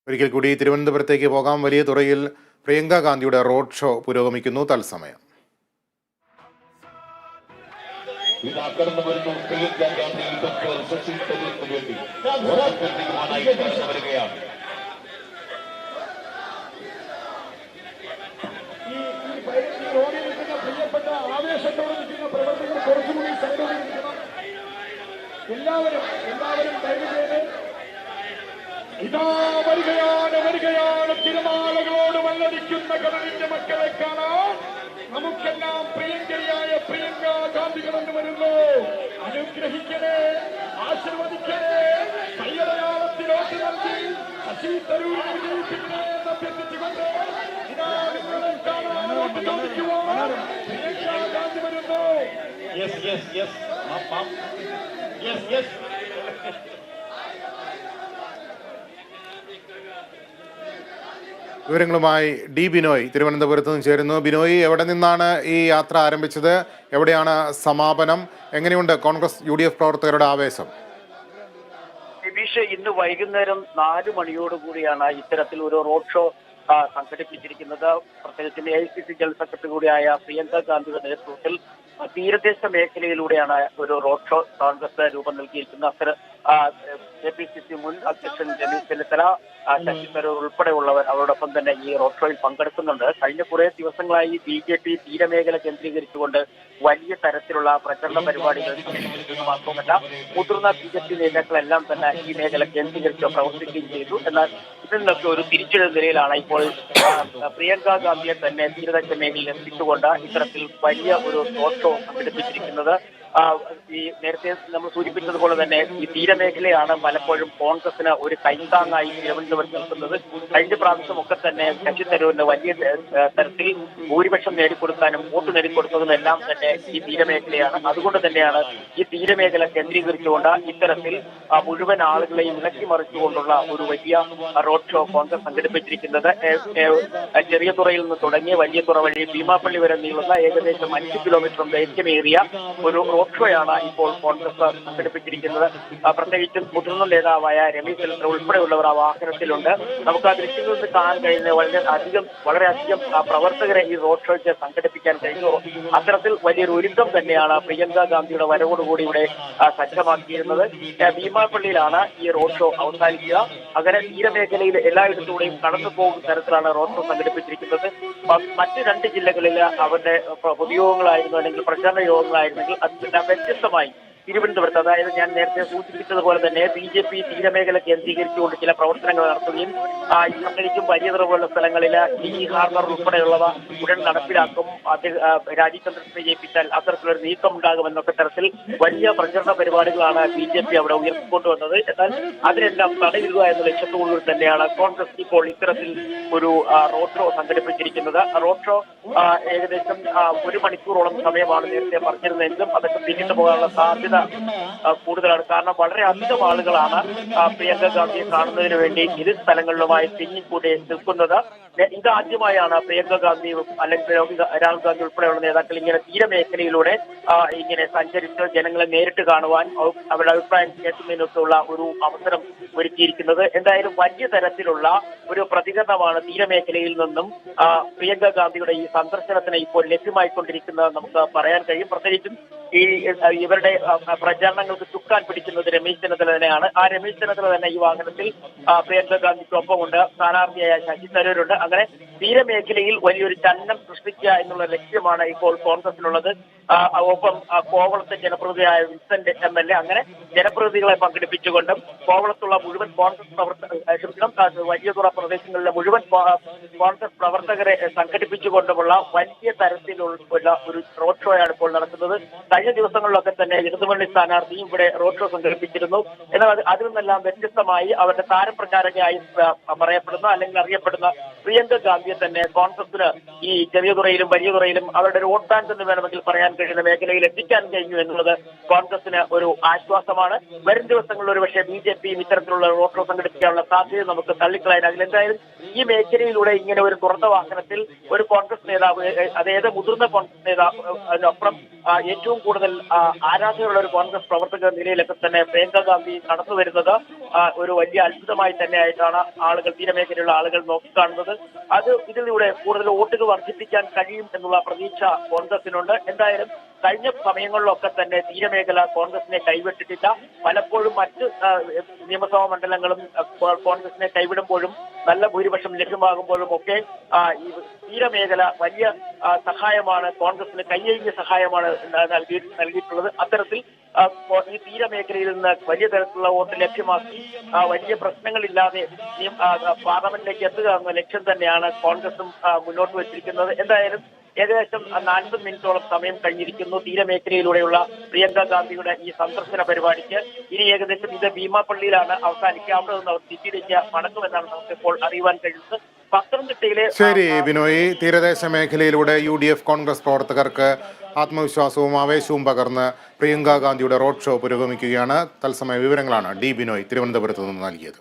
ഒരിക്കൽ കൂടി തിരുവനന്തപുരത്തേക്ക് പോകാം. വലിയ തുറയിൽ പ്രിയങ്ക ഗാന്ധിയുടെ റോഡ് ഷോ പുരോഗമിക്കുന്നു. തത്സമയം പ്രിയപ്പെട്ട ആവേശത്തോടെ നിൽക്കുന്ന പ്രവർത്തകർ കുറച്ചുകൂടി സൈഡോടിരിക്കണം. എല്ലാവരും ദയവ് ചെയ്ത് ഇതാ വരികയാണ് തിരമാലകളോട് മല്ലടിക്കുന്ന കടലിന്റെ മക്കളെ കാണാൻ നമുക്കെല്ലാം പ്രിയങ്കരിയായ പ്രിയങ്ക ഗാന്ധി കടന്നു വരുന്നു. അനുഗ്രഹിക്കണേ, ആശീർവദിക്കണേ, കയ്യടയാളത്തിലോട്ട് നൽകി ശശി തരൂരിനെ വിജയിപ്പിക്കണേ എന്ന് അഭ്യർത്ഥിച്ചുകൊണ്ട് ഇതാ നിങ്ങളെ കാണാനോട്ട് ചോദിക്കുവാൻ പ്രിയങ്ക ഗാന്ധി വരുന്നു. വിവരങ്ങളുമായി ഡി ബിനോയ് തിരുവനന്തപുരത്ത് നിന്ന് ചേരുന്നു. ബിനോയ്, എവിടെ നിന്നാണ് ഈ യാത്ര ആരംഭിച്ചത്? എവിടെയാണ് സമാപനം? എങ്ങനെയുണ്ട് കോൺഗ്രസ് UDF പ്രവർത്തകരുടെ ആവേശം? നിബീഷ്, ഇന്ന് വൈകുന്നേരം 4 മണിയോടുകൂടിയാണ് ഇത്തരത്തിൽ ഒരു റോഡ് ഷോ സംഘടിപ്പിച്ചിരിക്കുന്നത്. പ്രത്യേകിച്ച് AICC ജനറൽ സെക്രട്ടറി കൂടിയായ പ്രിയങ്ക ഗാന്ധിയുടെ നേതൃത്വത്തിൽ തീരദേശ മേഖലയിലൂടെയാണ് ഒരു റോഡ് ഷോ കോൺഗ്രസ് രൂപം നൽകിയിരിക്കുന്നത്. APCC മുൻ അധ്യക്ഷൻ രമേശ് ചെന്നിത്തല, ശശി തരൂർ ഉൾപ്പെടെയുള്ളവർ അവരോടൊപ്പം തന്നെ ഈ റോഡ് ഷോയിൽ പങ്കെടുക്കുന്നുണ്ട്. കഴിഞ്ഞ കുറേ ദിവസങ്ങളായി BJP തീരമേഖല കേന്ദ്രീകരിച്ചുകൊണ്ട് വലിയ തരത്തിലുള്ള പ്രചരണ പരിപാടികൾ മാത്രമല്ല മുതിർന്ന BJP നേതാക്കളെല്ലാം തന്നെ ഈ മേഖല കേന്ദ്രീകരിച്ച് പ്രവർത്തിക്കുകയും ചെയ്തു. എന്നാൽ ഇതിൽ നിന്നൊക്കെ ഒരു തിരിച്ചെഴുന്ന നിലയിലാണ് ഇപ്പോൾ പ്രിയങ്ക ഗാന്ധിയെ തന്നെ തീരദേശ മേഖലയിൽ എത്തിച്ചുകൊണ്ട് ഇത്തരത്തിൽ വലിയ ഒരു റോഡ് ഷോ സംഘടിപ്പിച്ചിരിക്കുന്നത്. ഈ നേരത്തെ നമ്മൾ സൂചിപ്പിച്ചതുപോലെ തന്നെ ഈ തീരമേഖലയാണ് പലപ്പോഴും കോൺഗ്രസിന് ഒരു കൈത്താങ്ങായി തിരുവനന്തപുരത്ത് നിൽക്കുന്നത്. കഴിഞ്ഞ പ്രാവശ്യമൊക്കെ തന്നെ ശശി തരൂരിന് വലിയ തരത്തിൽ ഭൂരിപക്ഷം നേടിക്കൊടുക്കാനും വോട്ട് നേടിക്കൊടുത്തതും എല്ലാം തന്നെ ഈ തീരമേഖലയാണ്. അതുകൊണ്ട് തന്നെയാണ് ഈ തീരമേഖല കേന്ദ്രീകരിച്ചുകൊണ്ട് ഇത്തരത്തിൽ മുഴുവൻ ആളുകളെയും ഇളക്കി മറിച്ചുകൊണ്ടുള്ള ഒരു വലിയ റോഡ് ഷോ കോൺഗ്രസ് സംഘടിപ്പിച്ചിരിക്കുന്നത്. ചെറിയ തുറയിൽ നിന്ന് തുടങ്ങി വലിയ തുറ വഴി ഭീമാപ്പള്ളി വരെ നീളുന്ന ഏകദേശം 5 കിലോമീറ്റർ ദൈർഘ്യമേറിയ ഒരു റോഡ് ഷോയാണ് ഇപ്പോൾ കോൺഗ്രസ് സംഘടിപ്പിച്ചിരിക്കുന്നത്. പ്രത്യേകിച്ചും മുതിർന്ന നേതാവായ രമേശ് ചെന്നിത്തല ഉൾപ്പെടെയുള്ളവർ ആ വാഹനത്തിലുണ്ട്. നമുക്ക് ആ ദൃശ്യങ്ങളിൽ നിന്ന് കാണാൻ കഴിയുന്ന വളരെയധികം പ്രവർത്തകരെ ഈ റോഡ് ഷോയ്ക്ക് സംഘടിപ്പിക്കാൻ കഴിഞ്ഞു. അത്തരത്തിൽ വലിയൊരു ഒരുക്കം തന്നെയാണ് പ്രിയങ്ക ഗാന്ധിയുടെ വരവോടുകൂടി ഇവിടെ സജ്ജമാക്കിയിരുന്നത്. ഭീമാപ്പള്ളിയിലാണ് ഈ റോഡ് ഷോ അവസാനിക്കുക. അങ്ങനെ തീരമേഖലയിൽ എല്ലായിടത്തൂടെയും കടന്നു പോകുന്ന തരത്തിലാണ് റോഡ് ഷോ സംഘടിപ്പിച്ചിരിക്കുന്നത്. മറ്റ് 2 ജില്ലകളിൽ അവരുടെ പൊതുയോഗങ്ങളായിരുന്നു അല്ലെങ്കിൽ പ്രചാരണ യോഗങ്ങളായിരുന്നെങ്കിൽ അത് വ്യത്യസ്തമായി തിരുവനന്തപുരത്ത്, അതായത് ഞാൻ നേരത്തെ സൂചിപ്പിച്ചതുപോലെ തന്നെ BJP തീരമേഖല കേന്ദ്രീകരിച്ചുകൊണ്ട് ചില പ്രവർത്തനങ്ങൾ നടത്തുകയും പ്രത്യേകിച്ചും വലിയ തുറവുള്ള സ്ഥലങ്ങളിൽ ഈ ഹാർബർ ഉൾപ്പെടെയുള്ളവ ഉടൻ നടപ്പിലാക്കും, രാജീവ് ചന്ദ്രനെ ജയിപ്പിച്ചാൽ അത്തരത്തിലൊരു നീക്കം ഉണ്ടാകുമെന്നൊക്കെ തരത്തിൽ വലിയ പ്രചരണ പരിപാടികളാണ് BJP അവിടെ ഉയർത്തിക്കൊണ്ടുവന്നത്. എന്നാൽ അതിനെല്ലാം തടയിടുക എന്ന ലക്ഷ്യത്തോടുകൂടി തന്നെയാണ് കോൺഗ്രസ് ഇപ്പോൾ ഇത്തരത്തിൽ ഒരു റോഡ് ഷോ സംഘടിപ്പിച്ചിരിക്കുന്നത്. റോഡ് ഷോ ഏകദേശം 1 മണിക്കൂറോളം സമയമാണ് നേരത്തെ പറഞ്ഞിരുന്നതെങ്കിലും അതൊക്കെ പിന്നിട്ട് പോകാനുള്ള സാധ്യത കൂടുതലാണ്. കാരണം വളരെ അധികം ആളുകളാണ് പ്രിയങ്ക ഗാന്ധിയെ കാണുന്നതിന് വേണ്ടി ഇരു സ്ഥലങ്ങളിലുമായി തിങ്ങിക്കൂടി നിൽക്കുന്നത്. ഇതാദ്യമായാണ് പ്രിയങ്ക ഗാന്ധി അല്ലെങ്കിൽ രാഹുൽ ഗാന്ധി ഉൾപ്പെടെയുള്ള നേതാക്കൾ ഇങ്ങനെ തീരമേഖലയിലൂടെ ഇങ്ങനെ സഞ്ചരിച്ച് ജനങ്ങളെ നേരിട്ട് കാണുവാൻ അവരുടെ അഭിപ്രായം കേൾക്കുന്നതിനൊക്കെയുള്ള ഒരു അവസരം ഒരുക്കിയിരിക്കുന്നത്. എന്തായാലും വലിയ തരത്തിലുള്ള ഒരു പ്രതികരണമാണ് തീരമേഖലയിൽ നിന്നും പ്രിയങ്ക ഗാന്ധിയുടെ ഈ സന്ദർശനത്തിന് ഇപ്പോൾ ലഭ്യമായിക്കൊണ്ടിരിക്കുന്നത് നമുക്ക് പറയാൻ കഴിയും. പ്രത്യേകിച്ചും ഇവരുടെ പ്രചാരണങ്ങൾക്ക് ചുക്കാൻ പിടിക്കുന്നത് രമേശ് ചെന്നിത്തല തന്നെയാണ്. ആ രമേശ് ചെന്നിത്തല തന്നെ ഈ വാഹനത്തിൽ പ്രിയങ്ക ഗാന്ധിക്കൊപ്പമുണ്ട്. സ്ഥാനാർത്ഥിയായ ശശി തരൂരുണ്ട്. അങ്ങനെ തീരമേഖലയിൽ വലിയൊരു ചലനം സൃഷ്ടിക്കുക എന്നുള്ള ലക്ഷ്യമാണ് ഇപ്പോൾ കോൺഗ്രസിനുള്ളത്. ഒപ്പം കോവളത്തെ ജനപ്രതിനിധിയായ വിൻസെന്റ് MLA അങ്ങനെ ജനപ്രതിനിധികളെ പങ്കെടുപ്പിച്ചുകൊണ്ടും കോവളത്തുള്ള മുഴുവൻ കോൺഗ്രസ് വലിയ തുറ പ്രദേശങ്ങളിലെ മുഴുവൻ കോൺഗ്രസ് പ്രവർത്തകരെ സംഘടിപ്പിച്ചുകൊണ്ടുമുള്ള വലിയ തരത്തിലുള്ള ഒരു റോഡ് ഷോയാണ് ഇപ്പോൾ നടക്കുന്നത്. കഴിഞ്ഞ ദിവസങ്ങളിലൊക്കെ തന്നെ ഇടതുമുന്നണി സ്ഥാനാർത്ഥിയും ഇവിടെ റോഡ് ഷോ സംഘടിപ്പിച്ചിരുന്നു. എന്നാൽ അതിൽ നിന്നെല്ലാം വ്യത്യസ്തമായി അവരുടെ താരപ്രചാരകയായി പറയപ്പെടുന്ന അല്ലെങ്കിൽ അറിയപ്പെടുന്ന പ്രിയങ്ക ഗാന്ധിയെ തന്നെ കോൺഗ്രസിന് ഈ ചെറിയതുറയിലും വലിയതുറയിലും അവരുടെ ഒരു വോട്ട് ബാങ്ക് എന്ന് വേണമെങ്കിൽ പറയാൻ കഴിയുന്ന മേഖലയിൽ എത്തിക്കാൻ കഴിഞ്ഞു എന്നുള്ളത് കോൺഗ്രസിന് ഒരു ആശ്വാസമാണ്. വരും ദിവസങ്ങളിൽ ഒരു പക്ഷേ BJPയും ഇത്തരത്തിലുള്ള റോഡ് ഷോ സംഘടിപ്പിക്കാനുള്ള സാധ്യത നമുക്ക് തള്ളിക്കളയാനാകില്ല. എന്തായാലും ഈ മേഖലയിലൂടെ ഇങ്ങനെ ഒരു തുറന്ന വാഹനത്തിൽ ഒരു കോൺഗ്രസ് നേതാവ്, അതായത് മുതിർന്ന കോൺഗ്രസ് നേതാവ്, അതിനപ്പുറം ഏറ്റവും കൂടുതൽ ആരാധകരുള്ള ഒരു കോൺഗ്രസ് പ്രവർത്തക നിലയിലൊക്കെ തന്നെ പ്രിയങ്ക ഗാന്ധി കടന്നു വരുന്നത് ഒരു വലിയ അത്ഭുതമായി തന്നെയായിട്ടാണ് ആളുകൾ, തീരമേഖലയിലുള്ള ആളുകൾ നോക്കിക്കാണുന്നത്. അത് ഇതിലൂടെ കൂടുതൽ വോട്ടുകൾ വർദ്ധിപ്പിക്കാൻ കഴിയും എന്നുള്ള പ്രതീക്ഷ കോൺഗ്രസിനുണ്ട്. എന്തായാലും കഴിഞ്ഞ സമയങ്ങളിലൊക്കെ തന്നെ തീരമേഖല കോൺഗ്രസിനെ കൈവിട്ടിട്ടില്ല. പലപ്പോഴും മറ്റ് നിയമസഭാ മണ്ഡലങ്ങളും കോൺഗ്രസിനെ കൈവിടുമ്പോഴും നല്ല ഭൂരിപക്ഷം ലഭ്യമാകുമ്പോഴും ഒക്കെ ഈ തീരമേഖല വലിയ സഹായമാണ് കോൺഗ്രസിന്, കൈയഴിഞ്ഞ സഹായമാണ് നൽകിയിട്ടുള്ളത്. അത്തരത്തിൽ ഈ തീരമേഖലയിൽ നിന്ന് വലിയ തരത്തിലുള്ള വോട്ട് ലഭ്യമാക്കി വലിയ പ്രശ്നങ്ങളില്ലാതെ പാർലമെന്റിലേക്ക് എത്തുക എന്ന ലക്ഷ്യം തന്നെയാണ് കോൺഗ്രസും മുന്നോട്ട് വെച്ചിരിക്കുന്നത്. എന്തായാലും ഏകദേശം 40 മിനിറ്റോളം സമയം കഴിഞ്ഞിരിക്കുന്നു തീരമേഖലയിലൂടെയുള്ള പ്രിയങ്ക ഗാന്ധിയുടെ ഈ സന്ദർശന പരിപാടിക്ക്. ഇനി ഏകദേശം ഇത് ഭീമാപ്പള്ളിയിലാണ് അവസാനിക്കുക. അവിടെ നിന്ന് അവർ സിറ്റിയിലേക്ക് മടങ്ങുമെന്നാണ് നമുക്കിപ്പോൾ അറിയുവാൻ കഴിയുന്നത്. പത്തനംതിട്ടയിലെ ശരി ബിനോയ്, തീരദേശ മേഖലയിലൂടെ UDF കോൺഗ്രസ് പ്രവർത്തകർക്ക് ആത്മവിശ്വാസവും ആവേശവും പകർന്ന് പ്രിയങ്ക ഗാന്ധിയുടെ റോഡ് ഷോ പുരോഗമിക്കുകയാണ്. തത്സമയ വിവരങ്ങളാണ് D. ബിനോയ് തിരുവനന്തപുരത്ത് നിന്ന് നൽകിയത്.